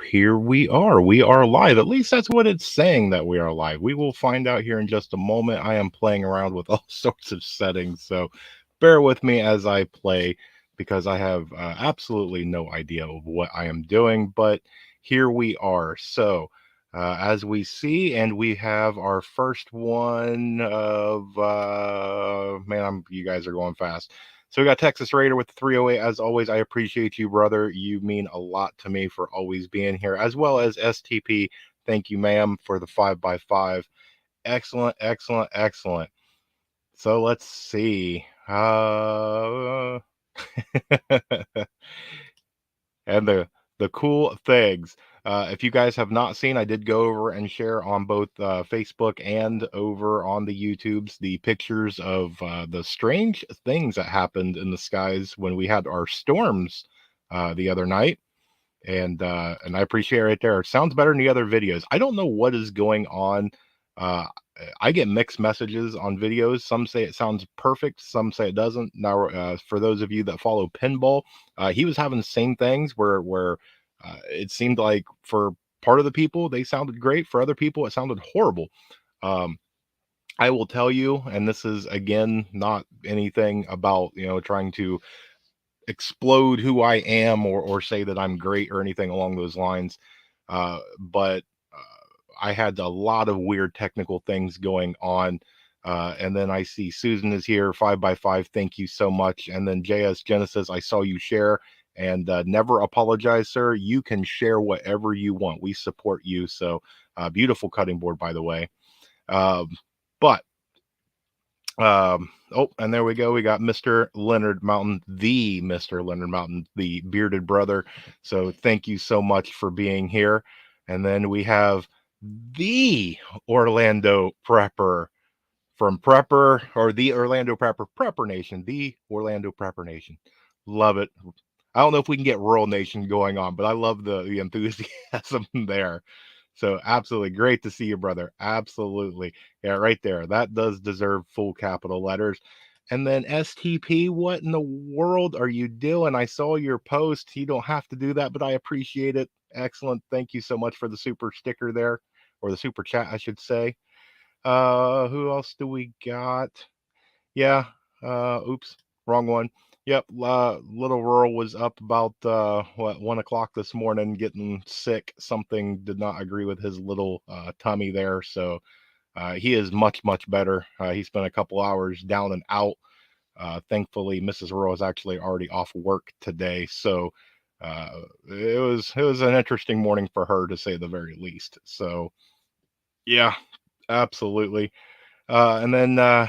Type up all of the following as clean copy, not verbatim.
here we are. We are live. At least that's what it's saying that we are live. We will find out here in just a moment. I am playing around with all sorts of settings, so bear with me as I play because I have absolutely no idea of what I am doing, but here we are. So, as we see, and we have our first one of man, you guys are going fast. So we got Texas Raider with the 308. As always, I appreciate you, brother. You mean a lot to me for always being here, as well as STP. Thank you, ma'am, for the 5x5. Excellent, excellent, excellent. So let's see. And the cool things. If you guys have not seen, I did go over and share on both Facebook and over on the YouTubes the pictures of the strange things that happened in the skies when we had our storms the other night. And I appreciate it right there. It sounds better than the other videos. I don't know what is going on. Uh, I get mixed messages on videos. Some say it sounds perfect, some say it doesn't. Now, for those of you that follow Pinball, he was having the same things where it seemed like for part of the people they sounded great, for other people it sounded horrible. Um, I will tell you, and this is again not anything about trying to explode who I am or say that I'm great or anything along those lines. But I had a lot of weird technical things going on. And then I see Susan is here, 5x5. Thank you so much. And then JS Genesis, I saw you share and never apologize, sir. You can share whatever you want. We support you. So beautiful cutting board, by the way. Um, but oh, and there we go. We got Mr. Leonard Mountain, the Mr. Leonard Mountain, the bearded brother. So thank you so much for being here. And then we have the Orlando Prepper from Prepper, or the Orlando Prepper Nation, the Orlando Prepper Nation. Love it. I don't know if we can get Rural Nation going on, but I love the enthusiasm there. So absolutely great to see you, brother. Absolutely. Yeah, right there. That does deserve full capital letters. And then STP, what in the world are you doing? I saw your post. You don't have to do that, but I appreciate it. Excellent. Thank you so much for the super sticker there, or the super chat, I should say. Who else do we got? Yeah. Oops, wrong one. Yep. Little Rural was up about 1 o'clock this morning, getting sick. Something did not agree with his little tummy there, so he is much much better. He spent a couple hours down and out. Thankfully, Mrs. Rural is actually already off work today, so uh, it was an interesting morning for her to say the very least. So yeah, absolutely. Uh, and then. Uh,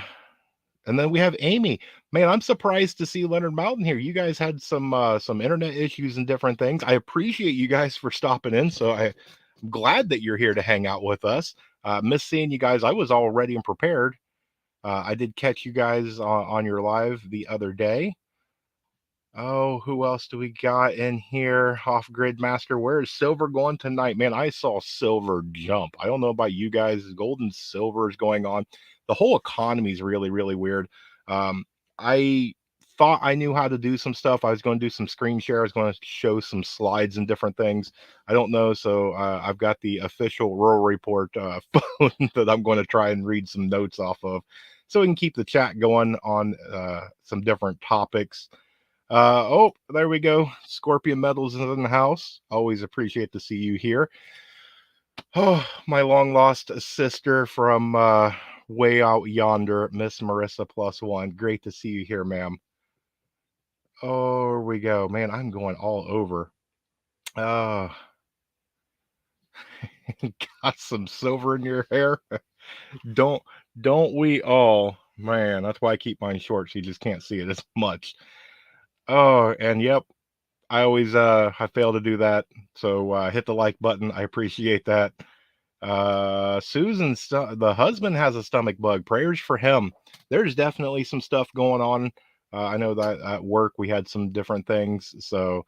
and then we have Amy. Man, I'm surprised to see Leonard Mountain here. You guys had some internet issues and different things. I appreciate you guys for stopping in. So I'm glad that you're here to hang out with us. Miss seeing you guys. I was all ready and prepared. I did catch you guys on your live the other day. Oh, who else do we got in here? Off Grid Master. Where is Silver going tonight? Man, I saw Silver jump. I don't know about you guys. Gold and silver is going on. The whole economy is really, really weird. I thought I knew how to do some stuff. I was going to do some screen share. I was going to show some slides and different things. I don't know. So I've got the official Rural Report phone that I'm going to try and read some notes off of so we can keep the chat going on some different topics. Oh, there we go. Scorpion Metals is in the house. Always appreciate to see you here. Oh, my long lost sister from way out yonder, Miss Marissa plus one. Great to see you here, ma'am. Oh, here we go. Man, I'm going all over. Uh got some silver in your hair. don't don't we all? Man, that's why I keep mine short, so you just can't see it as much. Oh, and yep, I fail to do that. So hit the like button. I appreciate that. Susan's the husband has a stomach bug. Prayers for him. There's definitely some stuff going on. I know that at work we had some different things. So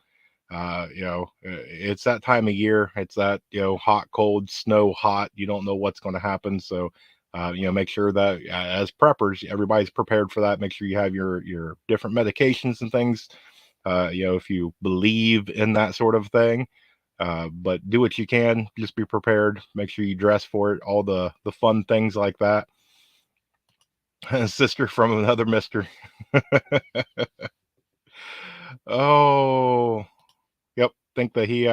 it's that time of year. It's that hot, cold, snow, hot. You don't know what's going to happen. So make sure that as preppers, everybody's prepared for that. Make sure you have your different medications and things. If you believe in that sort of thing. But do what you can. Just be prepared. Make sure you dress for it. All the fun things like that. Sister from another mister. Oh, yep. Think that he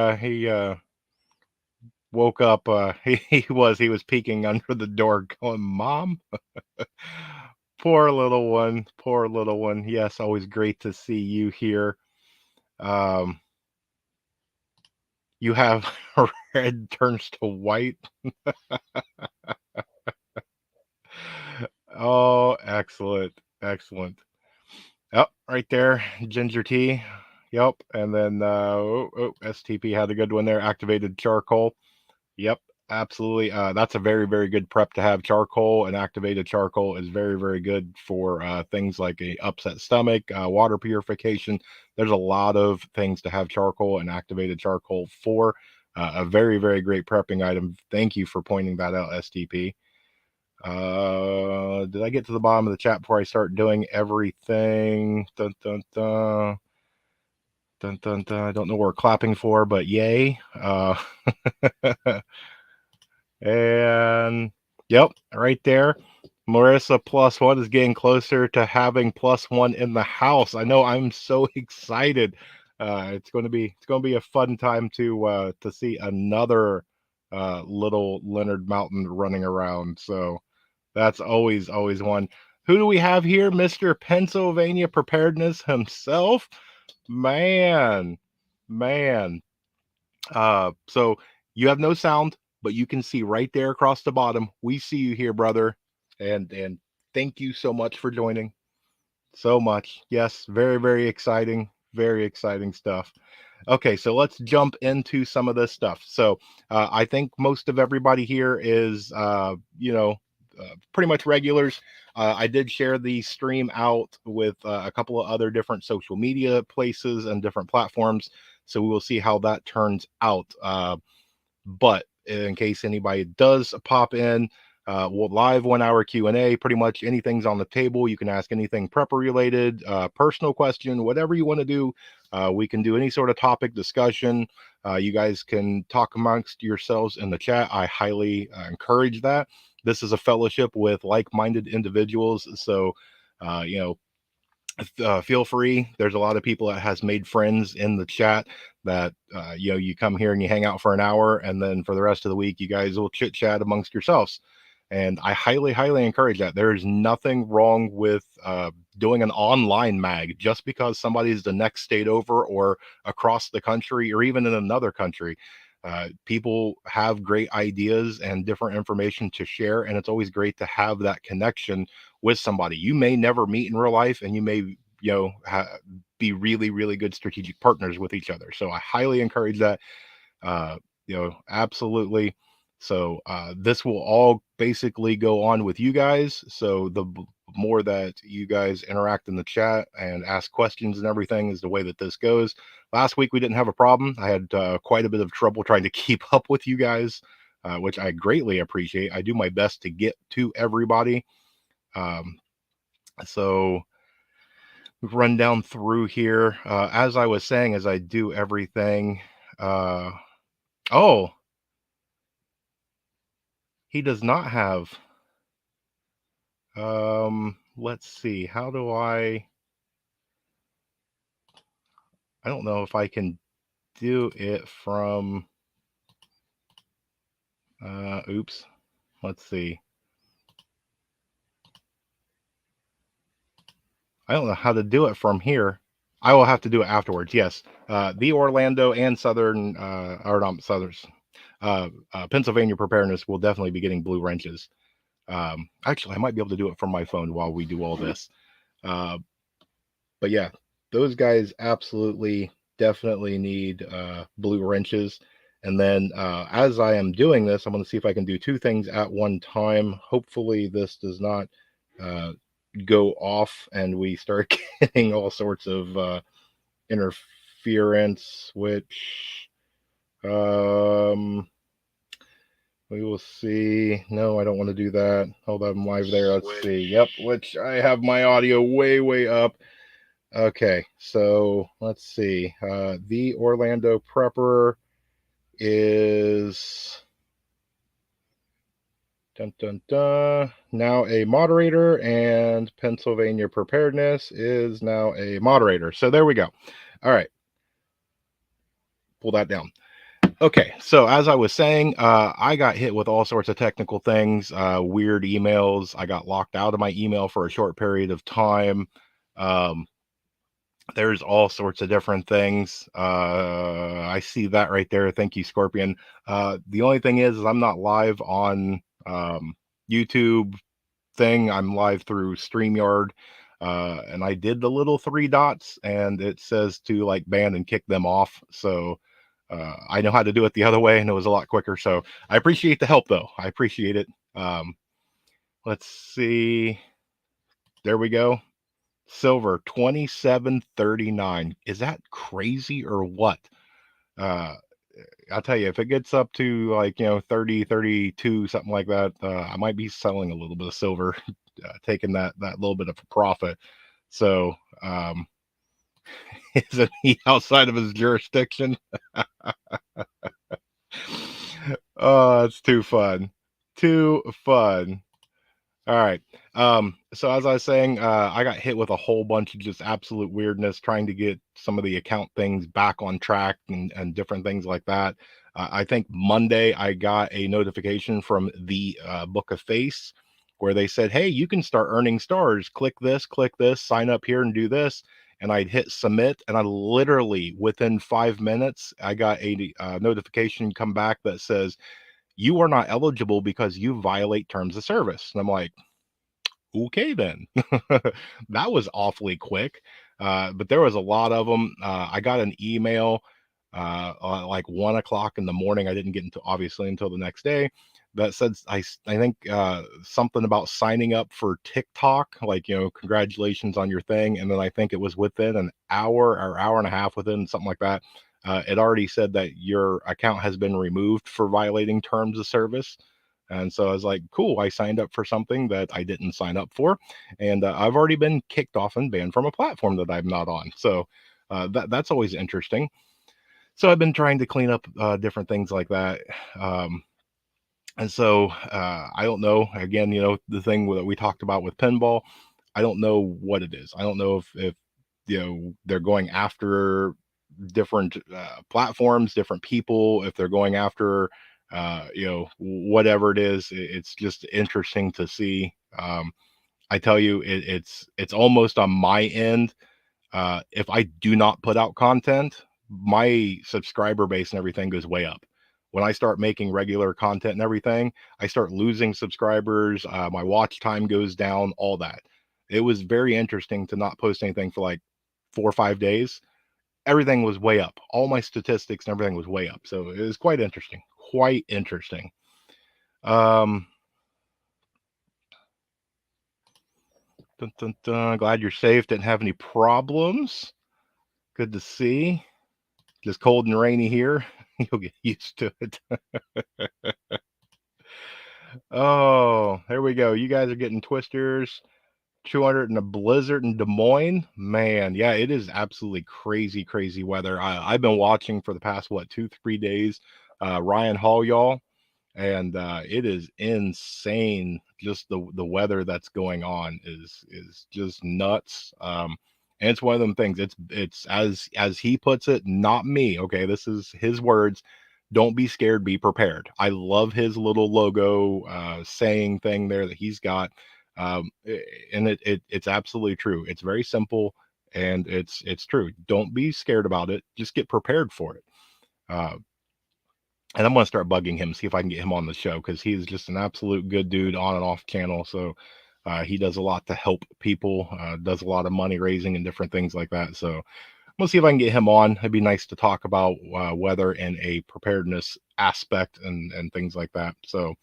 woke up. He was peeking under the door, going, "Mom." Poor little one. Poor little one. Yes, always great to see you here. Um, you have red turns to white. Oh, excellent, excellent. Yep, right there, ginger tea. Yep, and then STP had a good one there. Activated charcoal. Yep, absolutely. That's a very, very good prep to have. Charcoal and activated charcoal is very, very good for things like a upset stomach, water purification. There's a lot of things to have charcoal and activated charcoal for. A very, very great prepping item. Thank you for pointing that out, STP. Did I get to the bottom of the chat before I start doing everything? Dun, dun, dun. Dun, dun, dun. I don't know what we're clapping for, but yay. And yep, right there. Marissa +1 is getting closer to having +1 in the house. I know, I'm so excited. It's going to be a fun time to see another little Leonard Mountain running around. So that's always one. Who do we have here? Mr. Pennsylvania Preparedness himself. Man, man. So you have no sound, but you can see right there across the bottom. We see you here, brother. And thank you so much for joining. So much. Yes, very, very exciting. Very exciting stuff. Okay, so let's jump into some of this stuff. So I think most of everybody here is, pretty much regulars. I did share the stream out with a couple of other different social media places and different platforms. So we will see how that turns out. But in case anybody does pop in, we'll live 1 hour Q&A. Pretty much anything's on the table. You can ask anything prepper related, personal question, whatever you want to do. We can do any sort of topic discussion. You guys can talk amongst yourselves in the chat. I highly encourage that. This is a fellowship with like-minded individuals. So, you know, feel free. There's a lot of people that has made friends in the chat that you come here and you hang out for an hour, and then for the rest of the week you guys will chit chat amongst yourselves. And I highly encourage that. There is nothing wrong with doing an online mag just because somebody's the next state over or across the country or even in another country. People have great ideas and different information to share, and it's always great to have that connection with somebody you may never meet in real life, and you may be really good strategic partners with each other. So I highly encourage that. Absolutely. So this will all basically go on with you guys. So the more that you guys interact in the chat and ask questions and everything is the way that this goes. Last week we didn't have a problem. I had quite a bit of trouble trying to keep up with you guys, which I greatly appreciate. I do my best to get to everybody. So run down through here. As I was saying, as I do everything. Oh, he does not have. Let's see. How do I don't know if I can do it from. Oops. Let's see. I don't know how to do it from here. I will have to do it afterwards. Yes. The Orlando and Southern, or not Southers, Pennsylvania Preparedness will definitely be getting blue wrenches. Actually, I might be able to do it from my phone while we do all this. But yeah, those guys absolutely, definitely need blue wrenches. And then as I am doing this, I'm going to see if I can do two things at one time. Hopefully this does not go off and we start getting all sorts of interference, which we will see. No, I don't want to do that. Hold on, I'm live there. Let's see. Yep, which I have my audio way up. Okay, so let's see. The Orlando Prepper. is dun, dun, dun, now a moderator, and Pennsylvania Preparedness is now a moderator. So there we go. All right, pull that down. Okay, so as I was saying, I got hit with all sorts of technical things, weird emails. I got locked out of my email for a short period of time. Um, there's all sorts of different things. I see that right there. Thank you, Scorpion. The only thing is I'm not live on YouTube thing. I'm live through StreamYard. And I did the little three dots and it says to like ban and kick them off. So I know how to do it the other way and it was a lot quicker. So I appreciate the help though. I appreciate it. Let's see. There we go. Silver 2739. Is that crazy or what? Uh, I'll tell you, if it gets up to like, 30, 32, something like that, I might be selling a little bit of silver, taking that little bit of a profit. So, isn't he outside of his jurisdiction? Oh, it's too fun. Too fun. All right. So as I was saying, I got hit with a whole bunch of just absolute weirdness trying to get some of the account things back on track and different things like that. I think Monday I got a notification from the Book of Face where they said, "Hey, you can start earning stars. Click this, sign up here and do this." And I'd hit submit, and I literally within 5 minutes I got a notification come back that says, "You are not eligible because you violate terms of service." And I'm like, okay then. That was awfully quick. But there was a lot of them. I got an email like 1 o'clock in the morning. I didn't get into obviously until the next day. That said, I think something about signing up for TikTok, like congratulations on your thing. And then I think it was within an hour or hour and a half, within something like that. It already said that your account has been removed for violating terms of service. And so I was like, cool, I signed up for something that I didn't sign up for. And I've already been kicked off and banned from a platform that I'm not on. So that's always interesting. So I've been trying to clean up different things like that. And so I don't know. Again, the thing that we talked about with pinball, I don't know what it is. I don't know if they're going after different platforms, different people, if they're going after whatever it is. It's just interesting to see. I tell you, it's almost on my end. If I do not put out content, my subscriber base and everything goes way up. When I start making regular content and everything, I start losing subscribers. My watch time goes down, all that. It was very interesting to not post anything for like 4 or 5 days. Everything was way up. All my statistics and everything was way up. So it was quite interesting. Quite interesting. Um, dun, dun, dun. Glad you're safe. Didn't have any problems. Good to see. Just cold and rainy here. You'll get used to it. Oh, there we go. You guys are getting twisters. 200 in a blizzard in Des Moines. Man, yeah, it is absolutely crazy, crazy weather. I've been watching for the past, what, 2, 3 days. Ryan Hall, y'all. And it is insane. Just the weather that's going on is just nuts. And it's one of them things. It's as he puts it, not me. Okay, this is his words. Don't be scared. Be prepared. I love his little logo saying thing there that he's got, and it's absolutely true. It's very simple and it's true. Don't be scared about it. Just get prepared for it. Uh, and I'm gonna start bugging him, see if I can get him on the show because he's just an absolute good dude on and off channel. So he does a lot to help people, does a lot of money raising and different things like that. So I'm gonna see if I can get him on. It'd be nice to talk about weather and a preparedness aspect and things like that. So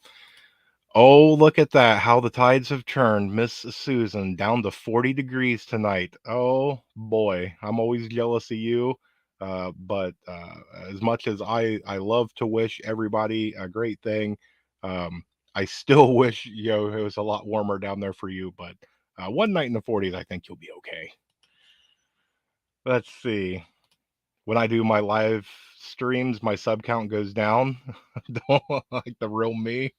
oh, look at that. How the tides have turned. Miss Susan down to 40 degrees tonight. Oh boy. I'm always jealous of you. But as much as I love to wish everybody a great thing, um, I still wish, it was a lot warmer down there for you. But one night in the 40s, I think you'll be okay. Let's see. when I do my live streams, my sub count goes down. Don't like the real me.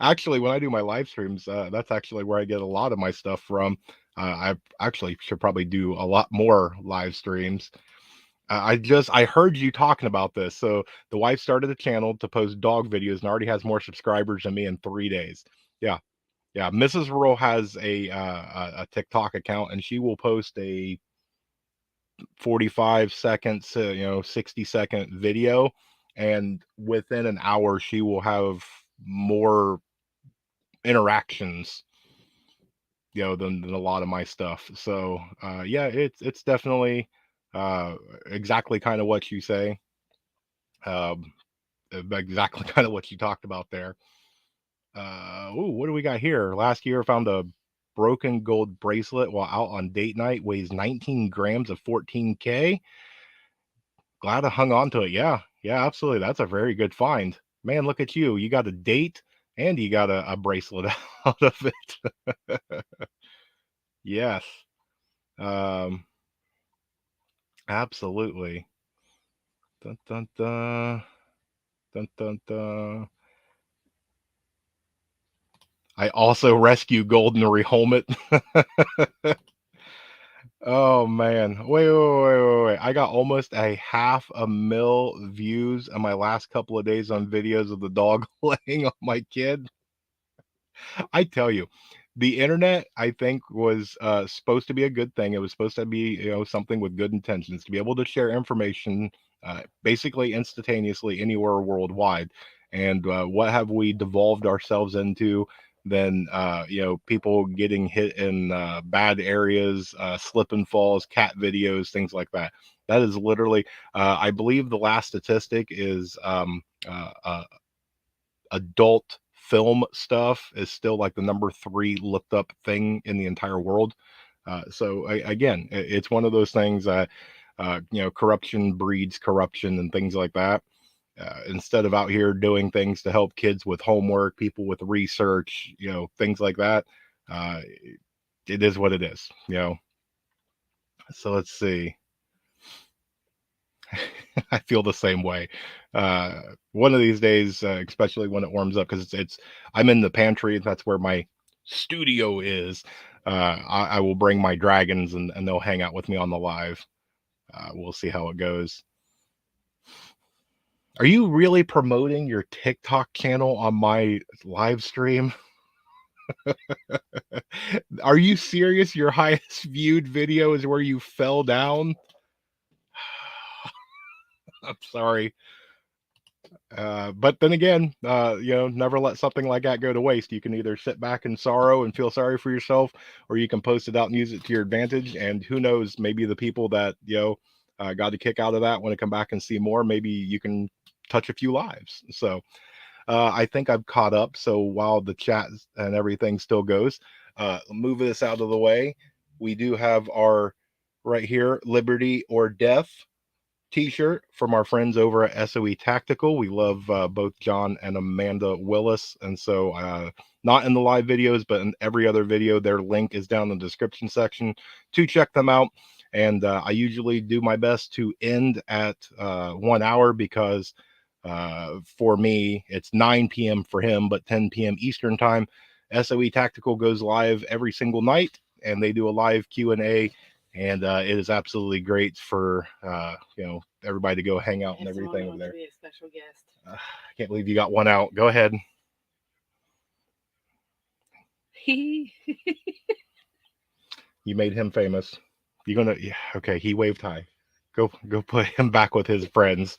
Actually, when I do my live streams, that's actually where I get a lot of my stuff from. I actually should probably do a lot more live streams. I heard you talking about this. So the wife started a channel to post dog videos and already has more subscribers than me in 3 days. Yeah, yeah. Mrs. Rural has a TikTok account, and she will post a 45 seconds, 60-second video, and within an hour she will have more interactions, than a lot of my stuff. So yeah, it's definitely exactly kind of what you say. Um, exactly kind of what you talked about there. Ooh, what do we got here? Last year, I found a broken gold bracelet while out on date night. Weighs 19 grams of 14K. Glad I hung on to it. Yeah, yeah, absolutely. That's a very good find. Man, look at you. You got a date and you got a bracelet out of it. Yes. Um, absolutely. Dun, dun, dun. Dun, dun, dun. I also rescue golden rehome it. Oh man. Wait. I got almost a 500,000 views in my last couple of days on videos of the dog laying on my kid. I tell you, the internet, I think, was supposed to be a good thing. It was supposed to be, something with good intentions to be able to share information basically instantaneously anywhere worldwide. And what have we devolved ourselves into? Than people getting hit in bad areas, slip and falls, cat videos, things like that. That is literally, I believe, the last statistic is adult film stuff is still like the number 3 looked up thing in the entire world. Again, it's one of those things that corruption breeds corruption and things like that. Instead of out here doing things to help kids with homework, people with research, things like that, uh, it is what it is. So let's see. I feel the same way. One of these days, especially when it warms up, because I'm in the pantry. That's where my studio is. I will bring my dragons and they'll hang out with me on the live. We'll see how it goes. Are you really promoting your TikTok channel on my live stream? Are you serious? Your highest viewed video is where you fell down? I'm sorry. But then again, never let something like that go to waste. You can either sit back in sorrow and feel sorry for yourself, or you can post it out and use it to your advantage. And who knows, maybe the people that, got a kick out of that want to come back and see more. Maybe you can touch a few lives. So I think I've caught up. So while the chat and everything still goes, move this out of the way. We do have our right here, Liberty or Death t-shirt from our friends over at SOE Tactical. We love both John and Amanda Willis, and so not in the live videos, but in every other video, their link is down in the description section to check them out. And I usually do my best to end at 1 hour because for me it's 9 p.m. for him, but 10 p.m. Eastern time. SOE Tactical goes live every single night, and they do a live Q&A. And it is absolutely great for everybody to go hang out and everything over there. Be a special guest. I can't believe you got one out. Go ahead. You made him famous. You gonna? Yeah. Okay. He waved hi. Go put him back with his friends.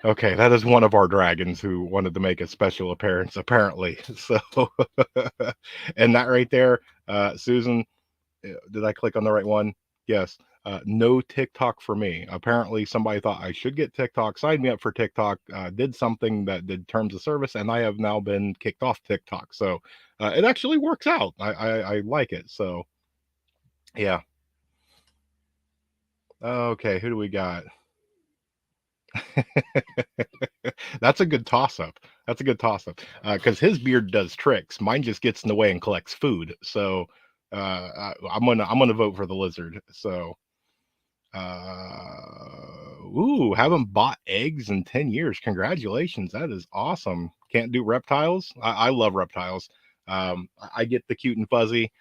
Okay, that is one of our dragons who wanted to make a special appearance, apparently. So, and that right there, Susan, did I click on the right one? Yes. No TikTok for me. Apparently, somebody thought I should get TikTok, signed me up for TikTok, did something that did terms of service, and I have now been kicked off TikTok. So it actually works out. I like it. So, yeah. Okay, who do we got? That's a good toss up. That's a good toss up because his beard does tricks. Mine just gets in the way and collects food. So I'm gonna vote for the lizard. So Ooh, haven't bought eggs in 10 years. Congratulations. That is awesome. Can't do reptiles. I love reptiles. I get the cute and fuzzy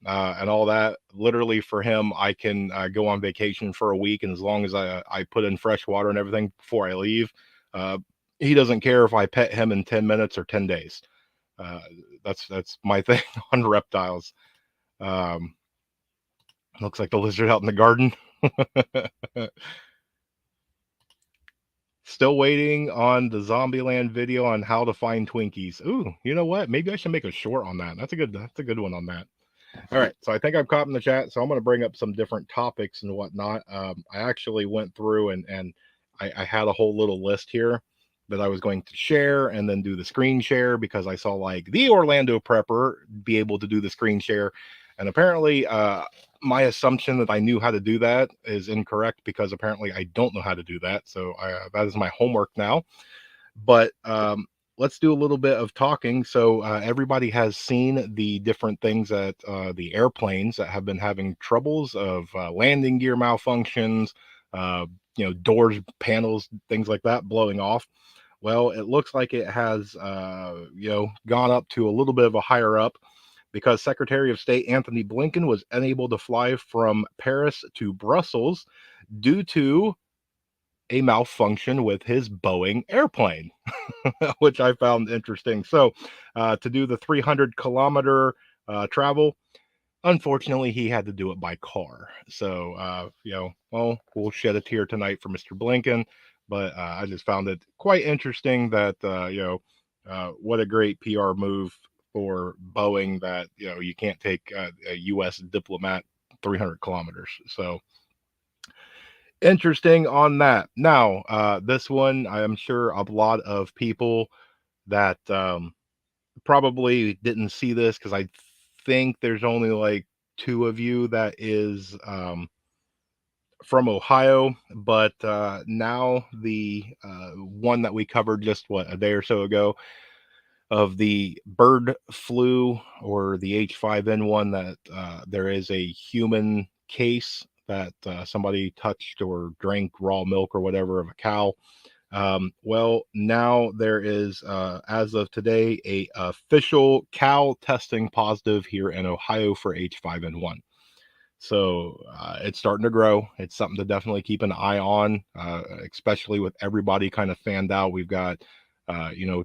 and all that. Literally for him, I can go on vacation for a week. And as long as I put in fresh water and everything before I leave, uh, he doesn't care if I pet him in 10 minutes or 10 days. Uh, that's my thing on reptiles. Um, looks like the lizard out in the garden. Still waiting on the Zombieland video on how to find Twinkies. Ooh, you know what? Maybe I should make a short on that. That's a good one on that. All right, so I think I've caught in the chat, so I'm going to bring up some different topics and whatnot. I actually went through and I had a whole little list here that I was going to share and then do the screen share because I saw like the Orlando Prepper be able to do the screen share, and apparently my assumption that I knew how to do that is incorrect because apparently I don't know how to do that. So that is my homework now. But let's do a little bit of talking. So everybody has seen the different things that the airplanes that have been having troubles of landing gear malfunctions, uh, doors, panels, things like that blowing off. Well, it looks like it has, gone up to a little bit of a higher up because Secretary of State Anthony Blinken was unable to fly from Paris to Brussels due to a malfunction with his Boeing airplane, which I found interesting. So, to do the 300-kilometer travel, unfortunately, he had to do it by car. So, well, we'll shed a tear tonight for Mr. Blinken. But I just found it quite interesting that, what a great PR move for Boeing that, you can't take a U.S. diplomat 300 kilometers. So, interesting on that. Now, this one, I am sure a lot of people that probably didn't see this because I think there's only like two of you that is from Ohio, but now the one that we covered just what a day or so ago of the bird flu or the H5N1 that there is a human case that somebody touched or drank raw milk or whatever of a cow. Well, now there is, as of today, a official cow testing positive here in Ohio for H5N1. So it's starting to grow. It's something to definitely keep an eye on, especially with everybody kind of fanned out. We've got,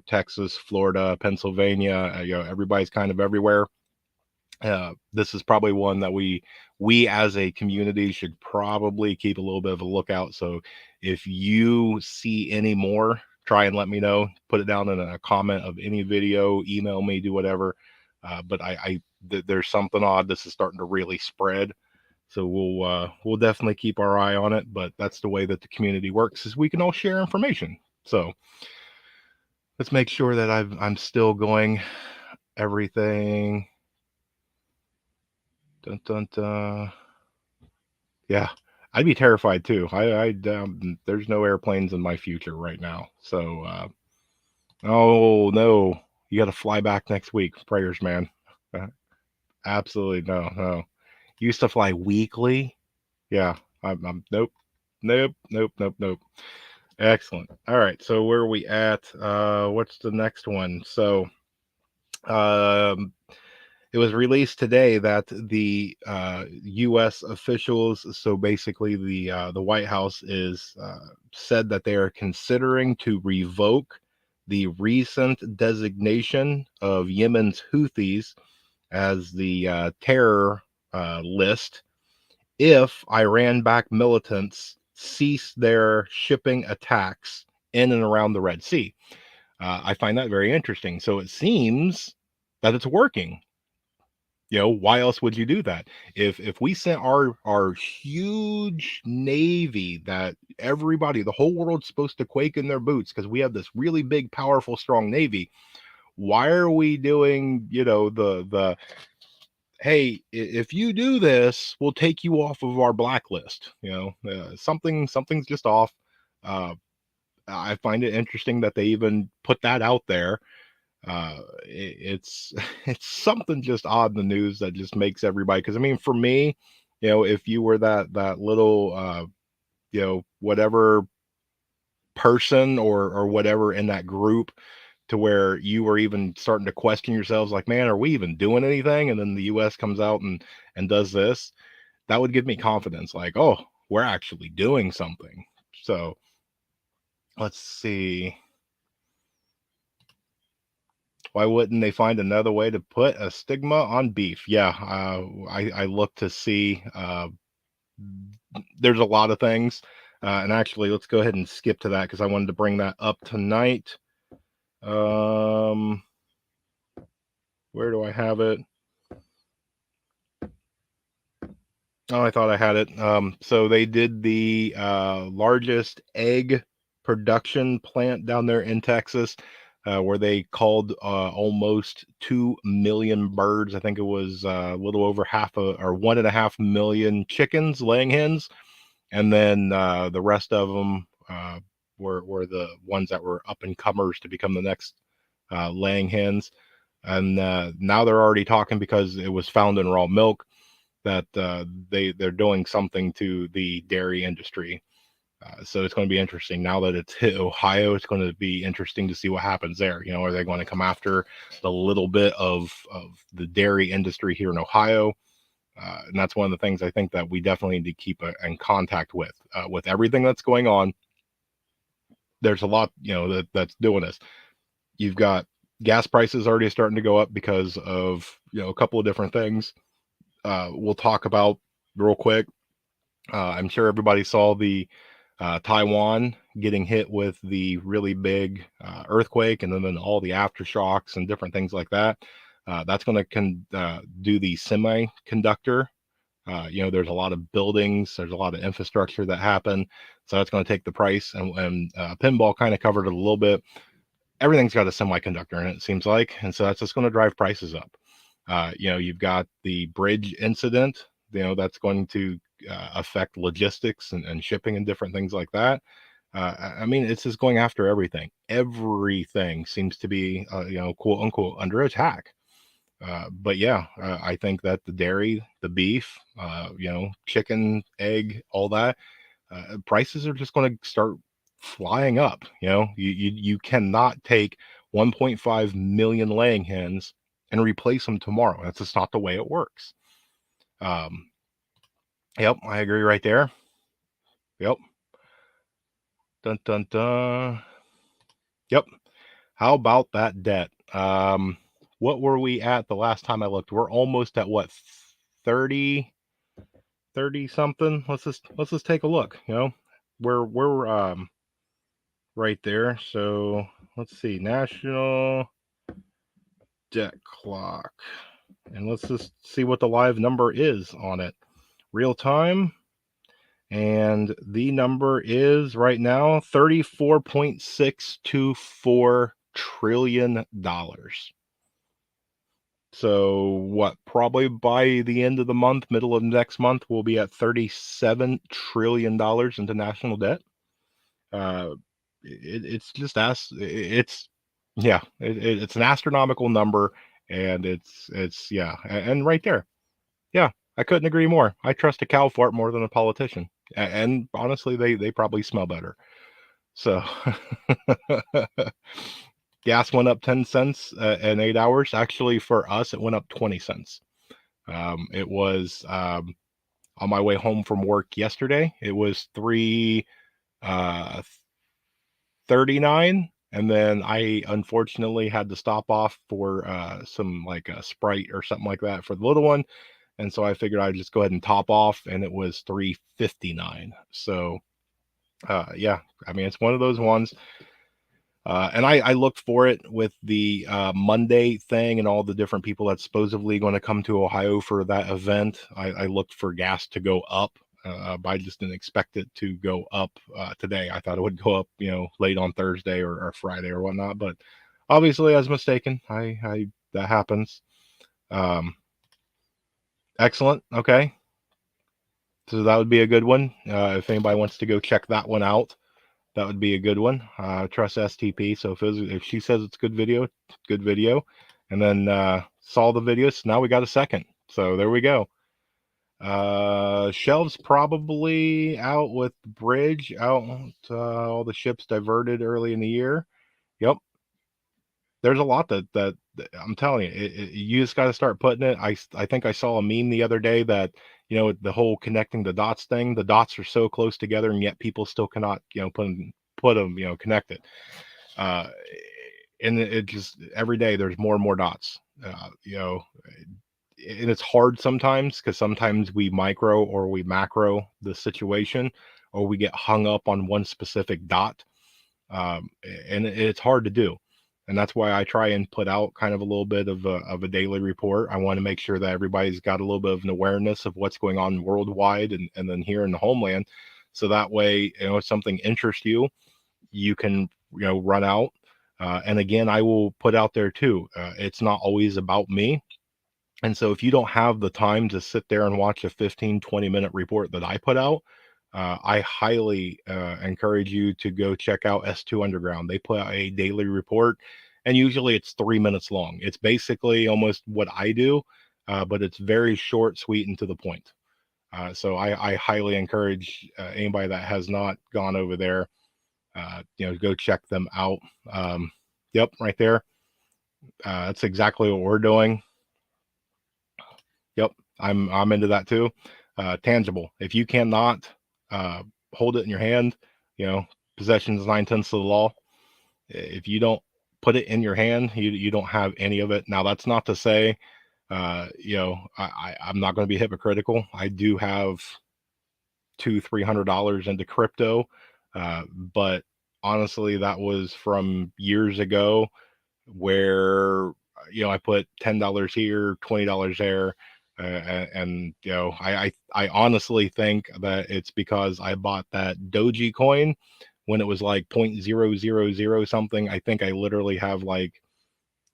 Texas, Florida, Pennsylvania. Everybody's kind of everywhere. This is probably one that we as a community should probably keep a little bit of a lookout. So if you see any more, try and let me know. Put it down in a comment of any video, email me, do whatever. But there's something odd. This is starting to really spread. So we'll definitely keep our eye on it. But that's the way that the community works, is we can all share information. So let's make sure that I'm still going everything. Dun, dun, dun. Yeah, I'd be terrified too. There's no airplanes in my future right now. So, oh no, you got to fly back next week. Prayers, man. Uh, Absolutely no, no. Used to fly weekly. Yeah, I'm nope, nope, nope, nope, nope. Excellent. All right, so where are we at? What's the next one? So, um, it was released today that the U.S. officials, so basically the White House, is said that they are considering to revoke the recent designation of Yemen's Houthis as the terror list if Iran-backed militants cease their shipping attacks in and around the Red Sea. I find that very interesting. So it seems that it's working. Why else would you do that? If we sent our huge navy that everybody, the whole world's supposed to quake in their boots because we have this really big, powerful, strong navy, why are we doing, the hey, if you do this, we'll take you off of our blacklist. Something's just off. Uh, I find it interesting that they even put that out there. It's it's something just odd in the news that just makes everybody, because I mean, for me, if you were that little whatever person or whatever in that group, to where you were even starting to question yourselves, like, man, are we even doing anything? And then the US comes out and does this. That would give me confidence, like, oh, we're actually doing something. So let's see. Why wouldn't they find another way to put a stigma on beef? Yeah, I look to see. There's a lot of things, and actually, let's go ahead and skip to that because I wanted to bring that up tonight. Um, where do I have it? Oh, I thought I had it. So they did the largest egg production plant down there in Texas, where they called almost 2 million birds. I think it was a little over half a, or 1.5 million chickens, laying hens, and then the rest of them were the ones that were up and comers to become the next laying hens. And now they're already talking, because it was found in raw milk, that they're doing something to the dairy industry. So it's going to be interesting now that it's hit Ohio. It's going to be interesting to see what happens there. Are they going to come after the little bit of the dairy industry here in Ohio? And that's one of the things I think that we definitely need to keep in contact with everything that's going on. There's a lot, that's doing this. You've got gas prices already starting to go up because of a couple of different things. We'll talk about real quick. I'm sure everybody saw the Taiwan getting hit with the really big earthquake, and then all the aftershocks and different things like that. That's going to do the semiconductor. There's a lot of buildings, there's a lot of infrastructure that happen, so that's going to take the price. And Pinball kind of covered it a little bit. Everything's got a semiconductor in it, it seems like, and so that's just going to drive prices up. You've got the bridge incident, that's going to affect logistics and shipping and different things like that. I mean, it's just going after everything. Everything seems to be, quote unquote, under attack. But yeah, I think that the dairy, the beef, chicken, egg, all that, prices are just going to start flying up. You cannot take 1.5 million laying hens and replace them tomorrow. That's just not the way it works. Um, yep, I agree right there. Yep. Dun dun dun. Yep. How about that debt? What were we at the last time I looked? We're almost at what, 30 something. Let's just take a look. We're right there. So let's see, national debt clock, and let's just see what the live number is on it, real time. And the number is right now $34.624 trillion. So what, probably by the end of the month, middle of next month, we'll be at $37 trillion into national debt. It's just it's yeah, it's an astronomical number, and it's yeah, and right there, yeah, I couldn't agree more. I trust a cow fart more than a politician, and honestly, they probably smell better. So gas went up 10 cents in 8 hours. Actually, for us, it went up 20 cents. It was on my way home from work yesterday. It was 3.39, and then I unfortunately had to stop off for some, like a Sprite or something like that for the little one, and so I figured I'd just go ahead and top off, and it was 3.59. So yeah, I mean, it's one of those ones. And I looked for it with the Monday thing and all the different people that's supposedly going to come to Ohio for that event. I looked for gas to go up, but I just didn't expect it to go up today. I thought it would go up, late on Thursday or Friday or whatnot. But obviously, I was mistaken. I that happens. Um, excellent. Okay, so that would be a good one. If anybody wants to go check that one out, that would be a good one. Trust STP. So if she says it's good video, good video. And then saw the videos. Now we got a second. So there we go. Shelves probably out with the bridge out. All the ships diverted early in the year. Yep, there's a lot that I'm telling you. You just got to start putting it. I think I saw a meme the other day that the whole connecting the dots thing. The dots are so close together, and yet people still cannot put them connect it. Uh, and it just every day there's more and more dots. And it's hard sometimes because sometimes we micro or we macro the situation, or we get hung up on one specific dot, um, and it's hard to do. And that's why I try and put out kind of a little bit of a daily report. I want to make sure that everybody's got a little bit of an awareness of what's going on worldwide and then here in the homeland. So that way, if something interests you, you can, run out. And again, I will put out there too. It's not always about me. And so if you don't have the time to sit there and watch a 15-20 minute report that I put out, I highly encourage you to go check out S2 Underground. They put out a daily report, and usually it's 3 minutes long. It's basically almost what I do, but it's very short, sweet, and to the point. So I highly encourage anybody that has not gone over there, go check them out. Yep, right there. That's exactly what we're doing. Yep, I'm into that too. Tangible. If you cannot uh, hold it in your hand, you know, possession is 9/10 of the law. If you don't put it in your hand, you don't have any of it. Now, that's not to say, I'm not going to be hypocritical. I do have $200-300 into crypto, but honestly, that was from years ago where I put $10 here, $20 there, and I honestly think that it's because I bought that Doji coin when it was like 0.000 something. I think I literally have like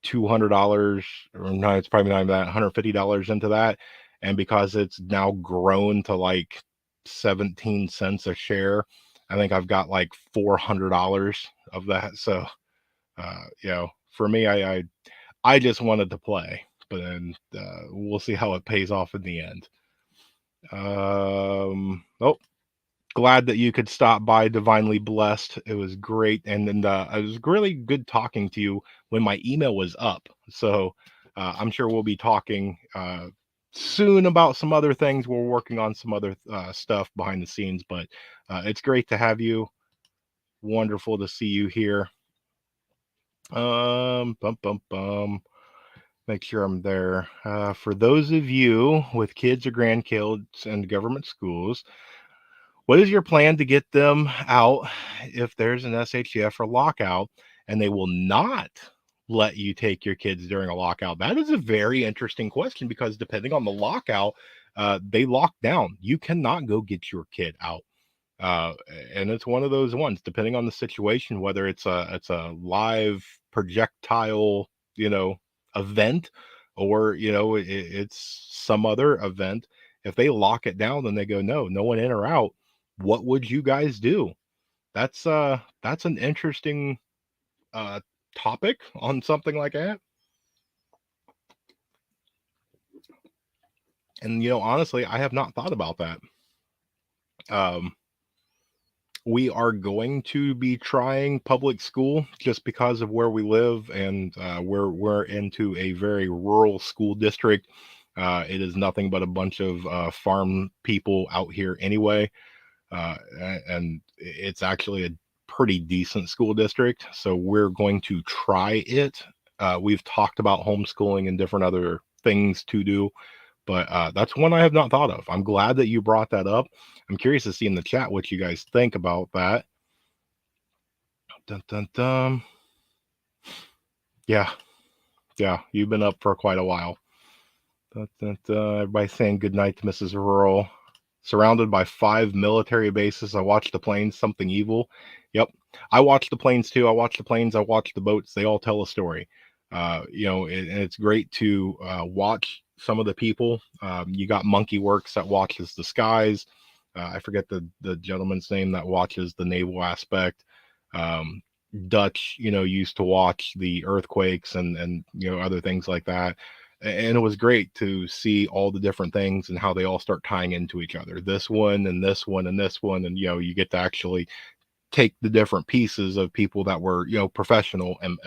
$200, or no, it's probably not even that, $150 into that, and because it's now grown to like 17 cents a share, I think I've got like $400 of that. So for me, I just wanted to play, but then we'll see how it pays off in the end. Oh, glad that you could stop by. Divinely blessed. It was great, and then it was really good talking to you when my email was up. So I'm sure we'll be talking soon about some other things. We're working on some other stuff behind the scenes, but it's great to have you. Wonderful to see you here. Bum bum bum. Make sure I'm there. For those of you with kids or grandkids in government schools, what is your plan to get them out if there's an SHF or lockout and they will not let you take your kids during a lockout? That is a very interesting question because depending on the lockout, they lock down. You cannot go get your kid out. Uh, and it's one of those ones, depending on the situation, whether it's a live projectile, you know, event, or it's some other event. If they lock it down, then they go, no one in or out. What would you guys do? That's an interesting uh topic on something like that. And honestly, I have not thought about that. Um, we are going to be trying public school just because of where we live, and we're into a very rural school district. It is nothing but a bunch of farm people out here anyway, and it's actually a pretty decent school district. So we're going to try it. We've talked about homeschooling and different other things to do, but that's one I have not thought of. I'm glad that you brought that up. I'm curious to see in the chat what you guys think about that. Dun, dun, dun. Yeah, yeah, you've been up for quite a while. Dun, dun, dun. Everybody saying good night to Mrs. Rural. Surrounded by 5 military bases. I watched the planes, something evil. Yep. I watched the planes too. I watched the planes. I watched the boats. They all tell a story. And it's great to watch some of the people. You got Monkey Works that watches the skies. I forget the gentleman's name that watches the naval aspect. Um, Dutch, used to watch the earthquakes and other things like that. And it was great to see all the different things and how they all start tying into each other. This one and this one and this one, and you get to actually take the different pieces of people that were professional and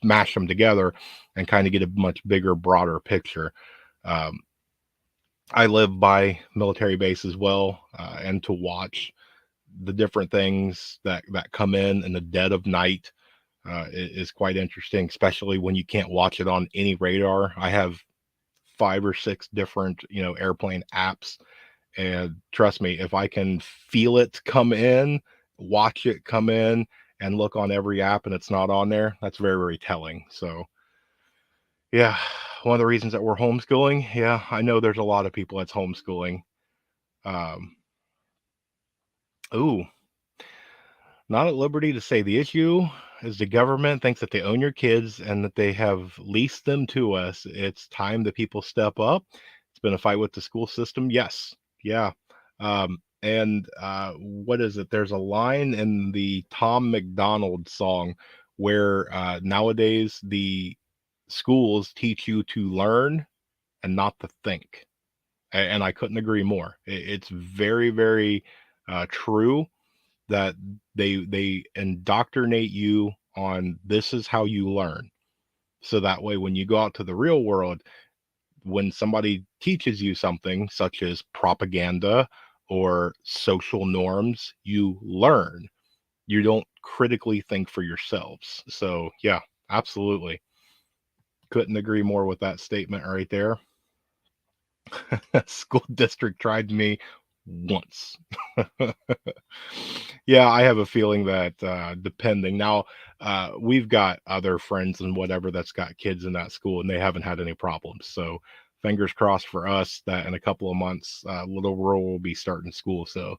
mash them together and kind of get a much bigger, broader picture. Um, I live by military base as well, and to watch the different things that come in the dead of night is quite interesting, especially when you can't watch it on any radar. I have 5 or 6 different airplane apps, and trust me, if I can feel it come in, watch it come in, and look on every app and it's not on there, that's very, very telling. So yeah, one of the reasons that we're homeschooling, yeah, I know there's a lot of people that's homeschooling. um ooh Not at liberty to say. The issue is the government thinks that they own your kids and that they have leased them to us. It's time that people step up. It's been a fight with the school system. Yes. Yeah. And what is it? There's a line in the Tom McDonald song where nowadays the schools teach you to learn and not to think. And I couldn't agree more. It's very, very true that they indoctrinate you on this is how you learn. So that way when you go out to the real world, when somebody teaches you something such as propaganda or social norms, you learn. You don't critically think for yourselves. So yeah, absolutely. Couldn't agree more with that statement right there. School district tried me once. Yeah, I have a feeling that depending now, we've got other friends and whatever that's got kids in that school, and they haven't had any problems. So fingers crossed for us that in a couple of months, little rural will be starting school. So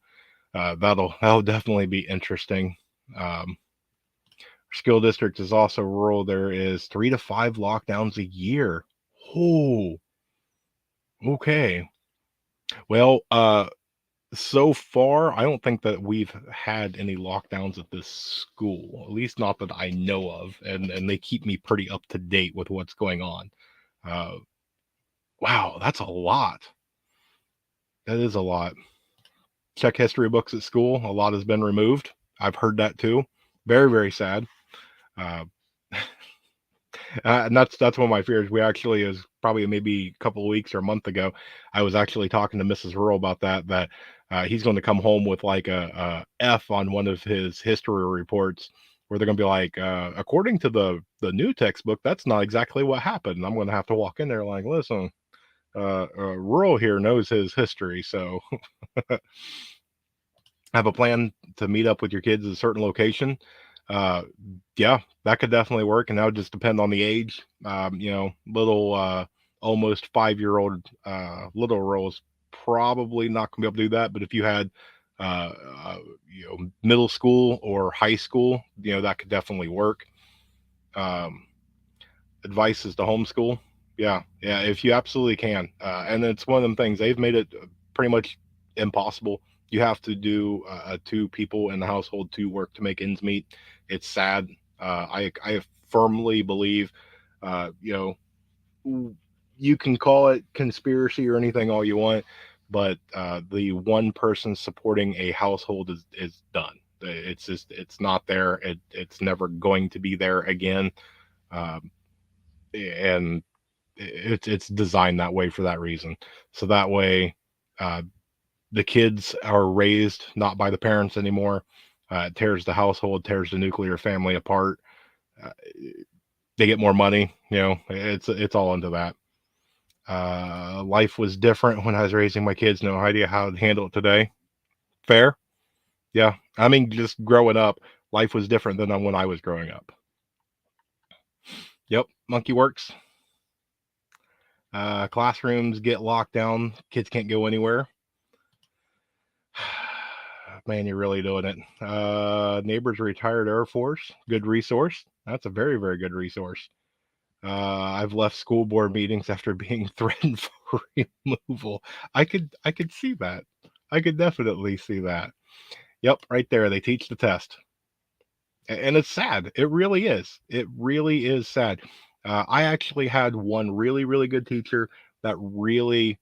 that'll definitely be interesting. Um, School district is also rural. There is 3 to 5 lockdowns a year. Oh, okay. Well, so far, I don't think that we've had any lockdowns at this school, at least not that I know of, and they keep me pretty up to date with what's going on. Uh, wow, that's a lot. That is a lot. Check history books at school. A lot has been removed. I've heard that too. Very, very sad. Uh, and that's one of my fears. We actually is probably maybe a couple of weeks or a month ago. I was actually talking to Mrs. Rural about that he's going to come home with like a F on one of his history reports, where they're going to be like, according to the new textbook, that's not exactly what happened. And I'm going to have to walk in there like, listen, Rural here knows his history, so have a plan to meet up with your kids at a certain location. Uh, yeah, that could definitely work, and that would just depend on the age. Little almost 5-year-old little Rose probably not gonna be able to do that. But if you had uh, uh, middle school or high school, that could definitely work. Um, Advice is to homeschool. Yeah, yeah, if you absolutely can. And it's one of them things they've made it pretty much impossible. You have to do 2 people in the household to work to make ends meet. It's sad. I firmly believe, you can call it conspiracy or anything all you want, but the one person supporting a household is done. It's just it's not there. It's never going to be there again. Um, and it's designed that way for that reason. So that way, uh, the kids are raised not by the parents anymore. It tears the household, tears the nuclear family apart. Uh, they get more money. It's all into that. Life was different when I was raising my kids. No idea how to handle it today. Fair, yeah. I mean, just growing up, life was different than when I was growing up. Yep, monkey works. Classrooms get locked down. Kids can't go anywhere. Man, you're really doing it. Neighbor's retired Air Force. Good resource. That's a very, very good resource. I've left school board meetings after being threatened for removal. I could see that. I could definitely see that. Yep, right there. They teach the test. And it's sad. It really is. It really is sad. I actually had one really, really good teacher that really,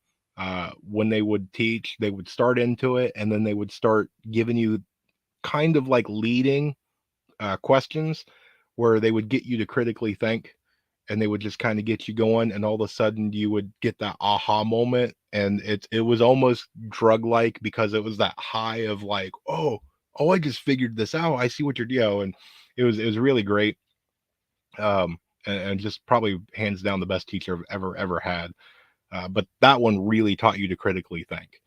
when they would teach, they would start into it and then they would start giving you kind of like leading questions where they would get you to critically think and they would just kind of get you going and all of a sudden you would get that aha moment and it was almost drug like because it was that high of like oh I just figured this out, I see what you're and it was really great. And just probably hands down the best teacher I've ever had. But that one really taught you to critically think.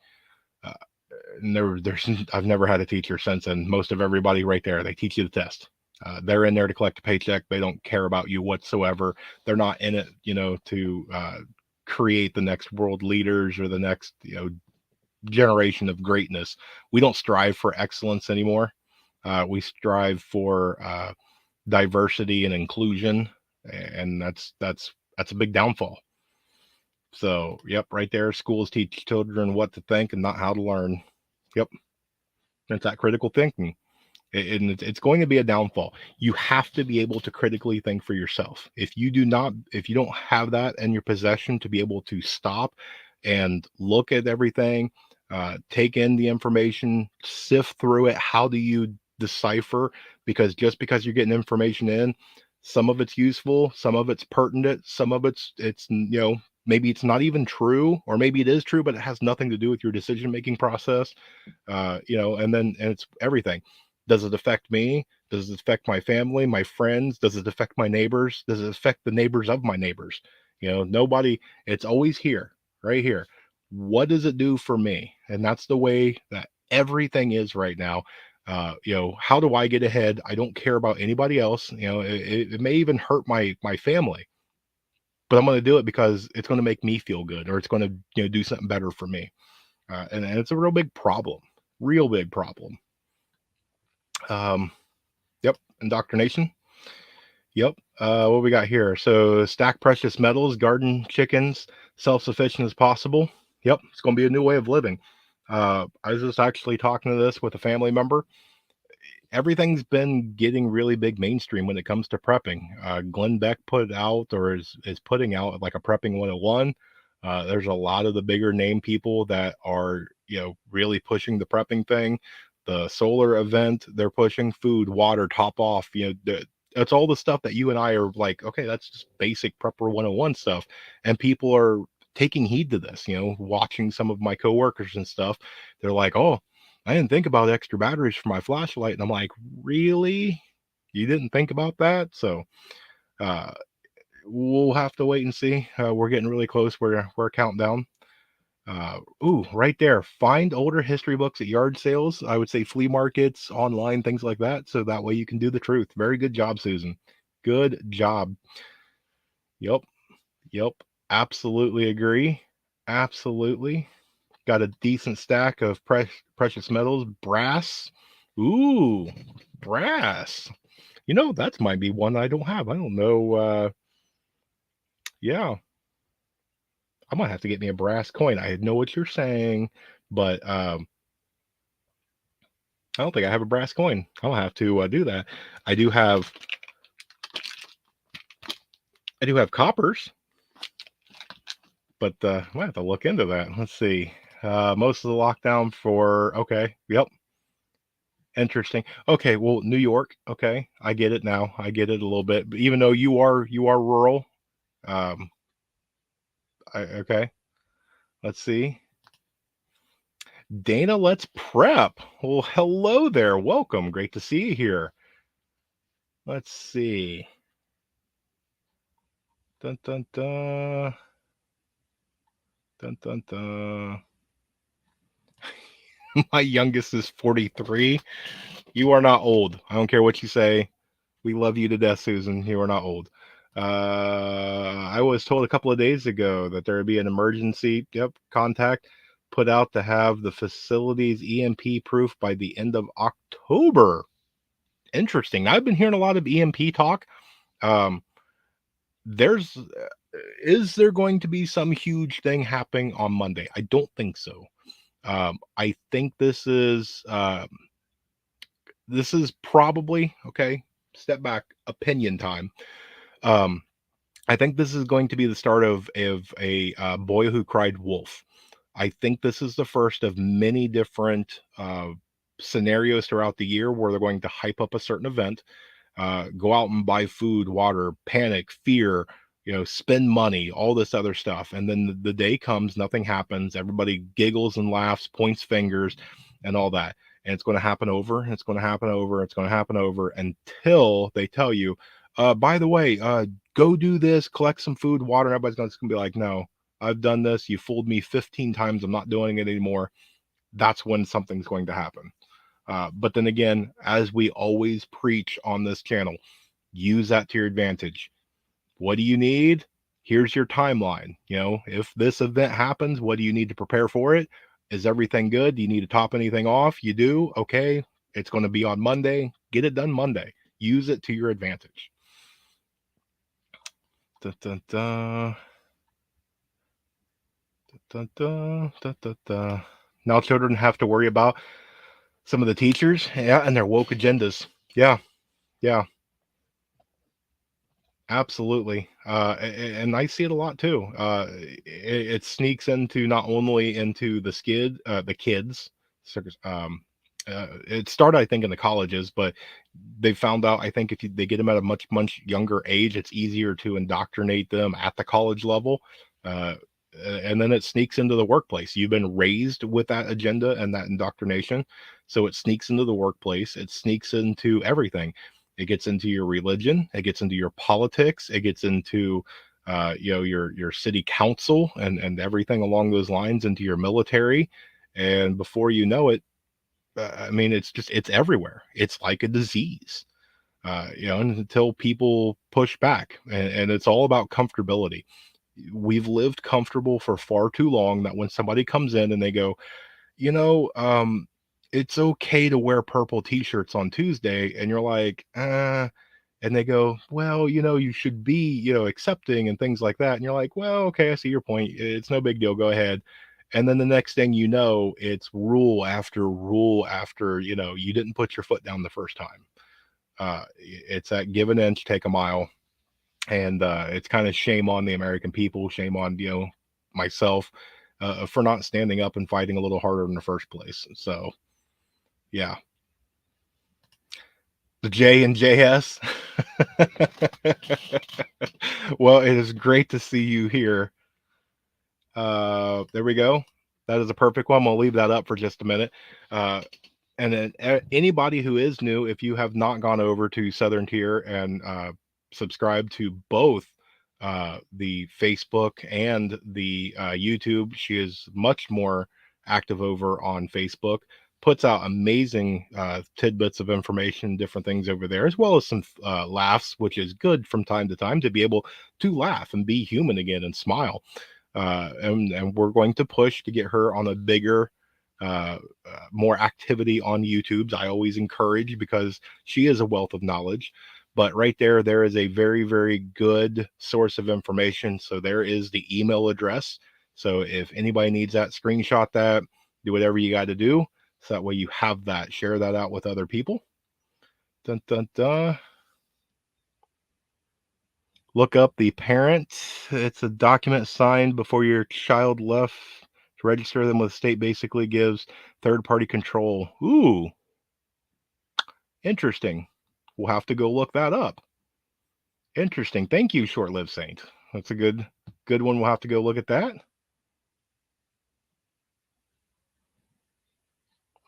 uh, and there's I've never had a teacher since then. Most of everybody right there, they teach you the test. They're in there to collect a paycheck. They don't care about you whatsoever. They're not in it, to create the next world leaders or the next, generation of greatness. We don't strive for excellence anymore. We strive for diversity and inclusion, and that's a big downfall. So, yep, right there. Schools teach children what to think and not how to learn. Yep, it's that critical thinking. And it's going to be a downfall. You have to be able to critically think for yourself. If you don't have that in your possession to be able to stop and look at everything, take in the information, sift through it, how do you decipher? Because just because you're getting information in, some of it's useful, some of it's pertinent, some of it's maybe it's not even true, or maybe it is true, but it has nothing to do with your decision making process. And it's everything. Does it affect me? Does it affect my family, my friends? Does it affect my neighbors? Does it affect the neighbors of my neighbors? Nobody, it's always here, right here. What does it do for me? And that's the way that everything is right now. How do I get ahead? I don't care about anybody else. It may even hurt my family, but I'm going to do it because it's going to make me feel good, or it's going to do something better for me. And it's a real big problem, real big problem. Um, yep, indoctrination. Yep. What we got here? So stack precious metals, garden chickens, self-sufficient as possible. Yep, it's going to be a new way of living. I was just actually talking to this with a family member. Everything's been getting really big mainstream when it comes to prepping. Glenn Beck put out, or is putting out, like a prepping 101. There's a lot of the bigger name people that are, really pushing the prepping thing. The solar event, they're pushing food, water, top off. That's all the stuff that you and I are like, okay, that's just basic prepper 101 stuff. And people are taking heed to this, watching some of my coworkers and stuff. They're like, oh, I didn't think about extra batteries for my flashlight. And I'm like, really? You didn't think about that? So uh, we'll have to wait and see. We're getting really close. We're counting down. Right there. Find older history books at yard sales. I would say flea markets, online, things like that. So that way you can do the truth. Very good job, Susan. Good job. Yep. Yep. Absolutely agree. Absolutely. Got a decent stack of precious metals, brass. Ooh, brass. That might be one I don't have. I don't know. Yeah, I might have to get me a brass coin. I know what you're saying, but I don't think I have a brass coin. I'll have to do that. I do have. I do have coppers, but I might have to look into that. Let's see. Most of the lockdown for okay. Yep. Interesting. Okay, well, New York. Okay, I get it now. I get it a little bit. But even though you are rural, um, okay. Let's see. Dana, let's prep. Well, hello there. Welcome. Great to see you here. Let's see. Dun dun dun. Dun dun dun. My youngest is 43. You are not old. I don't care what you say. We love you to death, Susan. You are not old. I was told a couple of days ago that there would be an emergency, contact put out to have the facilities EMP proof by the end of October. Interesting. I've been hearing a lot of EMP talk. Um, there's is there going to be some huge thing happening on Monday? I don't think so. I think this is probably okay. Step back, opinion time. Um, I think this is going to be the start of a boy who cried wolf. I think this is the first of many different scenarios throughout the year where they're going to hype up a certain event, go out and buy food, water, panic, fear, spend money, all this other stuff. And then the day comes, nothing happens. Everybody giggles and laughs, points fingers, and all that. And it's going to happen over, and it's going to happen over, it's going to happen over until they tell you, by the way, go do this, collect some food, water. And everybody's going to be like, no, I've done this. You fooled me 15 times. I'm not doing it anymore. That's when something's going to happen. But then again, as we always preach on this channel, use that to your advantage. What do you need? Here's your timeline. If this event happens, what do you need to prepare for it? Is everything good? Do you need to top anything off? You do? Okay. It's going to be on Monday. Get it done Monday. Use it to your advantage. Da, da, da. Da, da, da, da, da. Now children have to worry about some of the teachers, and their woke agendas. Yeah, yeah. Absolutely. And I see it a lot too. It sneaks into not only into the kids. It started, I think, in the colleges, but they found out, I think, if they get them at a much, much younger age, it's easier to indoctrinate them at the college level. Uh, and then it sneaks into the workplace. You've been raised with that agenda and that indoctrination. So it sneaks into the workplace. It sneaks into everything. It gets into your religion. It gets into your politics. It gets into your city council and everything along those lines, into your military. And before you know it, I mean, it's everywhere. It's like a disease, and until people push back, and it's all about comfortability. We've lived comfortable for far too long that when somebody comes in and they go, you know, um, it's okay to wear purple t-shirts on Tuesday, and you're like, and they go, well, you should be, accepting and things like that. And you're like, well, okay, I see your point. It's no big deal. Go ahead. And then the next thing you know, it's rule after rule after, you didn't put your foot down the first time. It's that give an inch, take a mile. And it's kind of shame on the American people, shame on, myself, for not standing up and fighting a little harder in the first place. So, yeah. The J and JS. Well, it is great to see you here. There we go. That is a perfect one. We'll leave that up for just a minute. Uh, and then anybody who is new, if you have not gone over to Southern Tier and subscribe to both the Facebook and the YouTube, she is much more active over on Facebook. Puts out amazing tidbits of information, different things over there, as well as some laughs, which is good from time to time to be able to laugh and be human again and smile. And we're going to push to get her on a bigger, more activity on YouTube's. I always encourage, because she is a wealth of knowledge. But right there is a very, very good source of information. So there is the email address. So if anybody needs that, screenshot that, do whatever you got to do. So that way you have that, share that out with other people. Dun, dun, dun. Look up the parent. It's a document signed before your child left. To register them with the state basically gives third-party control. Ooh, interesting. We'll have to go look that up. Interesting. Thank you, Short-Lived Saint. That's a good one. We'll have to go look at that.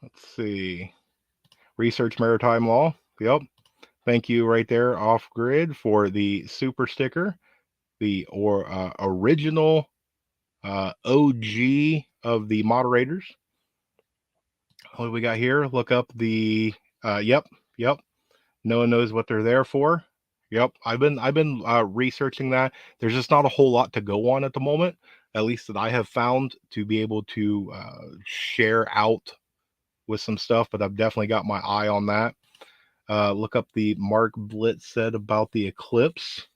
Let's see. Research maritime law. Yep. Thank you right there, Off Grid, for the super sticker. The original OG of the moderators. What do we got here? Look up the yep. No one knows what they're there for. Yep, I've been researching that. There's just not a whole lot to go on at the moment, at least that I have found, to be able to share out with some stuff. But I've definitely got my eye on that. Look up the Mark Blitz said about the eclipse.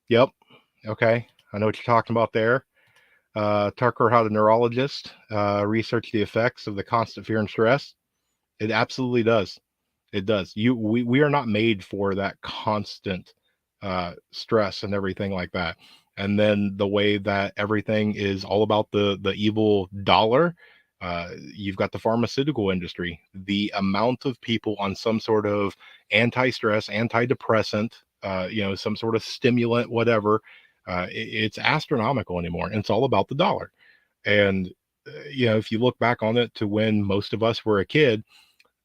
Yep. Okay, I know what you're talking about there. Tucker, how the neurologist research the effects of the constant fear and stress. It absolutely does. It does. We are not made for that constant stress and everything like that. And then the way that everything is all about the evil dollar. You've got the pharmaceutical industry. The amount of people on some sort of anti-stress, antidepressant, some sort of stimulant, whatever, it's astronomical anymore. And it's all about the dollar. And if you look back on it to when most of us were a kid,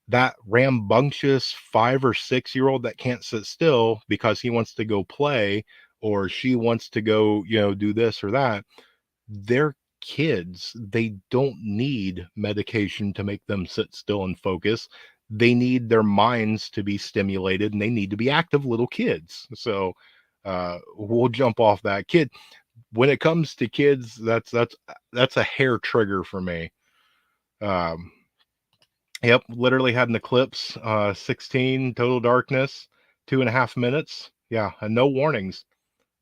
that rambunctious 5 or 6 year old that can't sit still because he wants to go play or she wants to go, do this or that, they're kids. They don't need medication to make them sit still and focus. They need their minds to be stimulated and they need to be active little kids. So we'll jump off that. Kid, when it comes to kids, that's a hair trigger for me. Um, Yep, literally had an eclipse, 16 total darkness, 2.5 minutes. Yeah, and no warnings.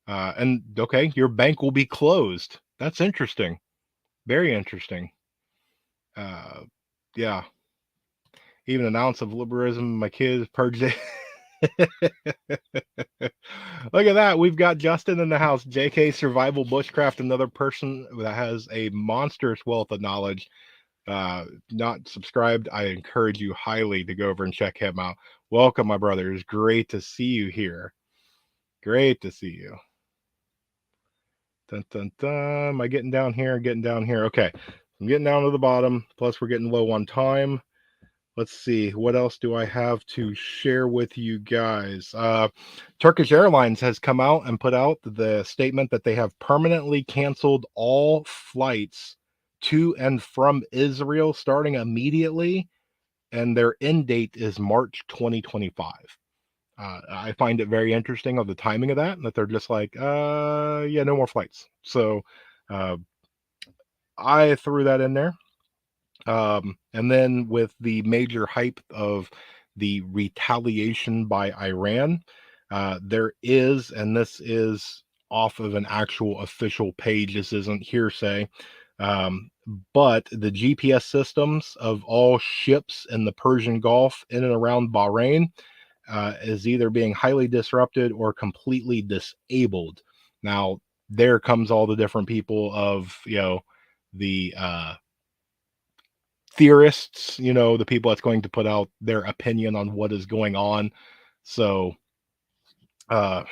And okay, your bank will be closed. That's interesting. Very interesting. Uh, yeah, even an ounce of liberalism, my kids purged it. Look at that. We've got Justin in the house. JK Survival Bushcraft, another person that has a monstrous wealth of knowledge. Not subscribed, I encourage you highly to go over and check him out. Welcome, my brother. It's great to see you here. Great to see you. Dun, dun, dun. Am I getting down here? Getting down here. Okay. I'm getting down to the bottom. Plus, we're getting low on time. Let's see. What else do I have to share with you guys? Turkish Airlines has come out and put out the statement that they have permanently canceled all flights to and from Israel starting immediately, and their end date is March 2025. I find it very interesting of the timing of that they're just like, yeah, no more flights. So uh, I threw that in there. And then with the major hype of the retaliation by Iran, there is, and this is off of an actual official page, this isn't hearsay, um, but the GPS systems of all ships in the Persian Gulf in and around Bahrain is either being highly disrupted or completely disabled. Now, there comes all the different people of, the theorists, the people that's going to put out their opinion on what is going on. So, uh,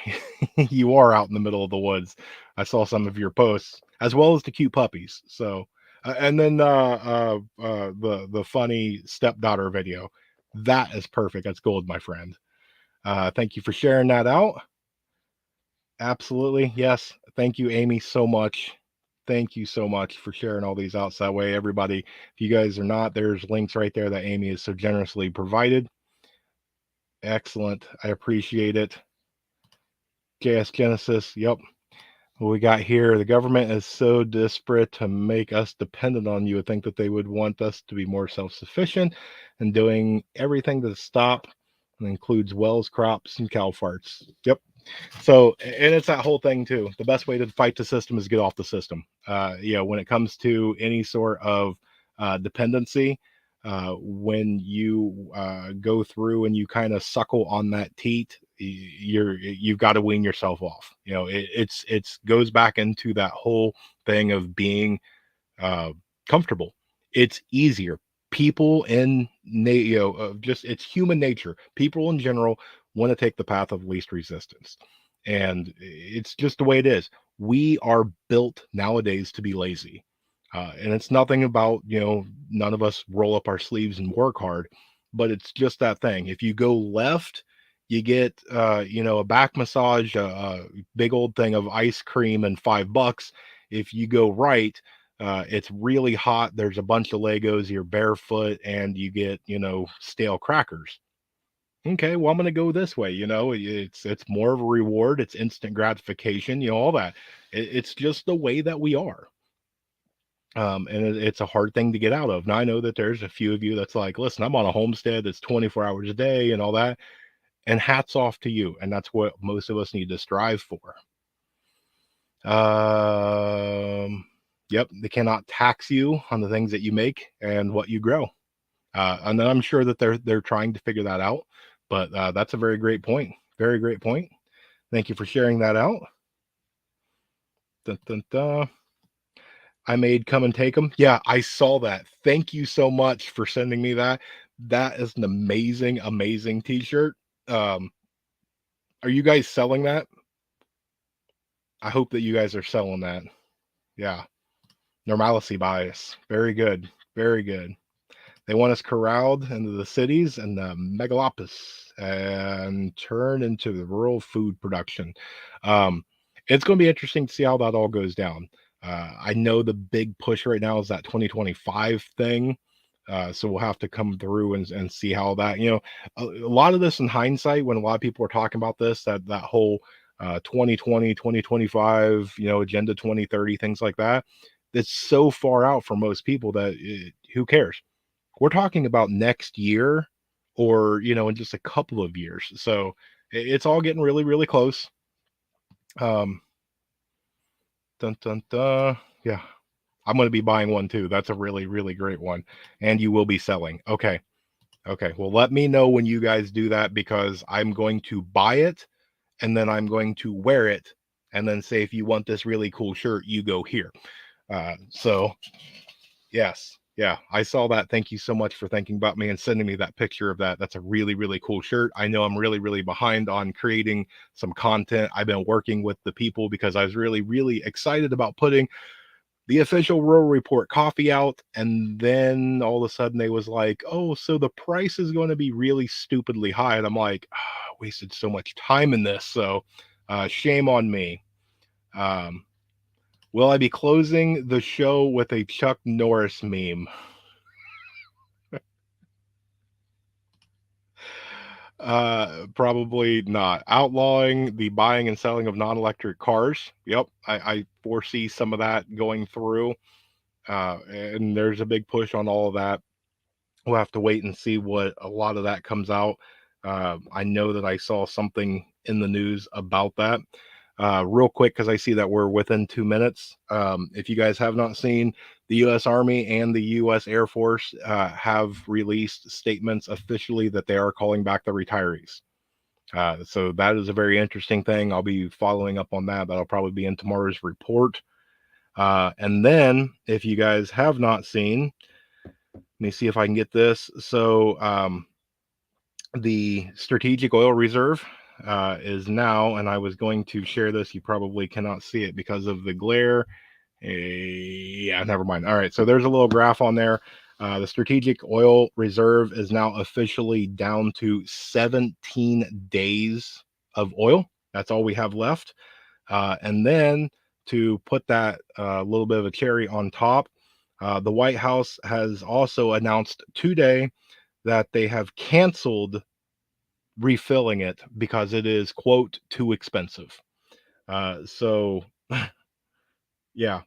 you are out in the middle of the woods. I saw some of your posts as well as the cute puppies. So, and then the funny stepdaughter video. That is perfect. That's gold, my friend. Thank you for sharing that out. Absolutely. Yes. Thank you, Amy, so much. Thank you so much for sharing all these out. So that way, everybody, if you guys are not, there's links right there that Amy has so generously provided. Excellent. I appreciate it. JS Genesis. Yep. What we got here, the government is so desperate to make us dependent on you. I think that they would want us to be more self-sufficient and doing everything to stop, and includes wells, crops, and cow farts. Yep. So, and it's that whole thing too. The best way to fight the system is get off the system. When it comes to any sort of dependency, when you go through and you kind of suckle on that teat, you've got to wean yourself off. It's goes back into that whole thing of being comfortable. It's easier. People in just it's human nature. People in general want to take the path of least resistance, and it's just the way it is. We are built nowadays to be lazy, and it's nothing about none of us roll up our sleeves and work hard, but it's just that thing. If you go left, you get a back massage, a big old thing of ice cream, and $5. If you go right, it's really hot. There's a bunch of Legos. You're barefoot, and you get stale crackers. Okay, well, I'm going to go this way. It's more of a reward. It's instant gratification. All that. It's just the way that we are. And it's a hard thing to get out of. Now I know that there's a few of you that's like, listen, I'm on a homestead that's 24 hours a day and all that. And hats off to you. And that's what most of us need to strive for. Yep, they cannot tax you on the things that you make and what you grow. And I'm sure that they're trying to figure that out. But that's a very great point. Very great point. Thank you for sharing that out. Dun, dun, dun. I made Come and Take 'em. Yeah, I saw that. Thank you so much for sending me that. That is an amazing, amazing t-shirt. Um, are you guys selling that? I hope that you guys are selling that. Yeah. Normalcy bias. Very good. Very good. They want us corralled into the cities and the megalopolis and turned into the rural food production. Um, it's going to be interesting to see how that all goes down. I know the big push right now is that 2025 thing. So we'll have to come through and see how that, a lot of this in hindsight, when a lot of people are talking about this, that whole 2020, 2025, Agenda 2030, things like that, it's so far out for most people that who cares? We're talking about next year or, in just a couple of years. So it's all getting really, really close. Um, dun, dun, dun. Yeah, I'm going to be buying one too. That's a really, really great one. And you will be selling. Okay. Okay. Well, let me know when you guys do that because I'm going to buy it and then I'm going to wear it and then say, if you want this really cool shirt, you go here. So yes. Yeah, I saw that. Thank you so much for thinking about me and sending me that picture of that. That's a really, really cool shirt. I know I'm really, really behind on creating some content. I've been working with the people because I was really, really excited about putting the official Rural Report coffee out. And then all of a sudden they was like, oh, so the price is going to be really stupidly high. And I'm like, I wasted so much time in this. So shame on me. Um, will I be closing the show with a Chuck Norris meme? Probably not. Outlawing the buying and selling of non-electric cars. Yep, I foresee some of that going through. And there's a big push on all of that. We'll have to wait and see what a lot of that comes out. I know that I saw something in the news about that. Real quick, because I see that we're within 2 minutes. If you guys have not seen, the U.S. Army and the U.S. Air Force have released statements officially that they are calling back the retirees. So that is a very interesting thing. I'll be following up on that. That'll probably be in tomorrow's report. And then, if you guys have not seen, let me see if I can get this. So, the strategic oil reserve is now, and I was going to share this. You probably cannot see it because of the glare. Yeah, never mind. All right, so there's a little graph on there. The strategic oil reserve is now officially down to 17 days of oil. That's all we have left. And then to put that little bit of a cherry on top, the White House has also announced today that they have canceled refilling it because it is, quote, too expensive. So yeah,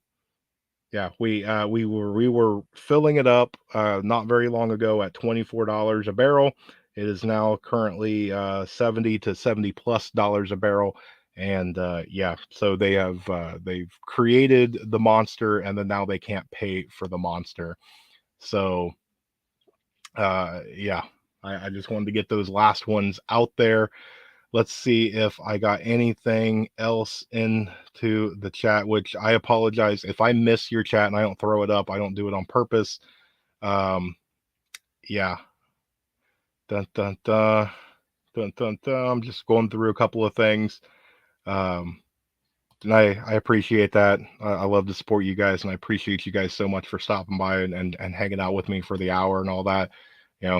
yeah, we were filling it up not very long ago at $24 a barrel. It is now currently 70 to 70 plus dollars a barrel. And yeah, so they've created the monster and then now they can't pay for the monster. So yeah, I just wanted to get those last ones out there. Let's see if I got anything else into the chat, which I apologize if I miss your chat and I don't throw it up. I don't do it on purpose. Um, yeah. Dun, dun, dun, dun, dun, dun. I'm just going through a couple of things. Um, and I appreciate that. I love to support you guys, and I appreciate you guys so much for stopping by and hanging out with me for the hour and all that.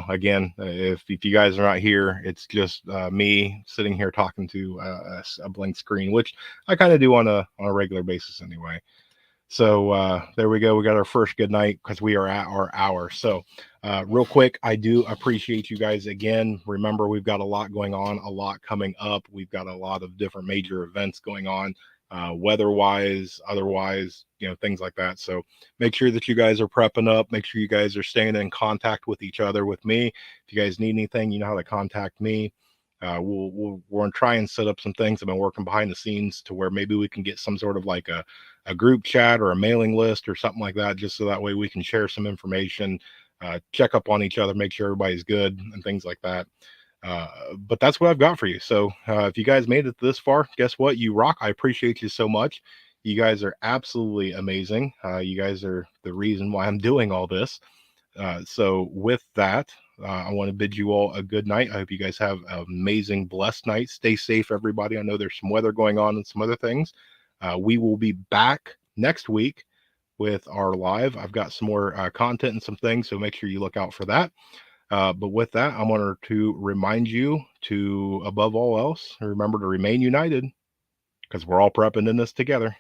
Again, if you guys are not here, it's just me sitting here talking to a blank screen, which I kind of do on a regular basis anyway. So there we go. We got our first good night because we are at our hour. So real quick, I do appreciate you guys again. Remember, we've got a lot going on, a lot coming up. We've got a lot of different major events going on, weather-wise, otherwise, things like that. So make sure that you guys are prepping up. Make sure you guys are staying in contact with each other, with me. If you guys need anything, you know how to contact me. We're going to try and set up some things. I've been working behind the scenes to where maybe we can get some sort of like a group chat or a mailing list or something like that, just so that way we can share some information, check up on each other, make sure everybody's good and things like that. But that's what I've got for you. So if you guys made it this far, guess what? You rock. I appreciate you so much. You guys are absolutely amazing. You guys are the reason why I'm doing all this. So with that, I want to bid you all a good night. I hope you guys have an amazing, blessed night. Stay safe, everybody. I know there's some weather going on and some other things. We will be back next week with our live. I've got some more content and some things, so make sure you look out for that. But with that, I wanted to remind you to, above all else, remember to remain united because we're all prepping in this together.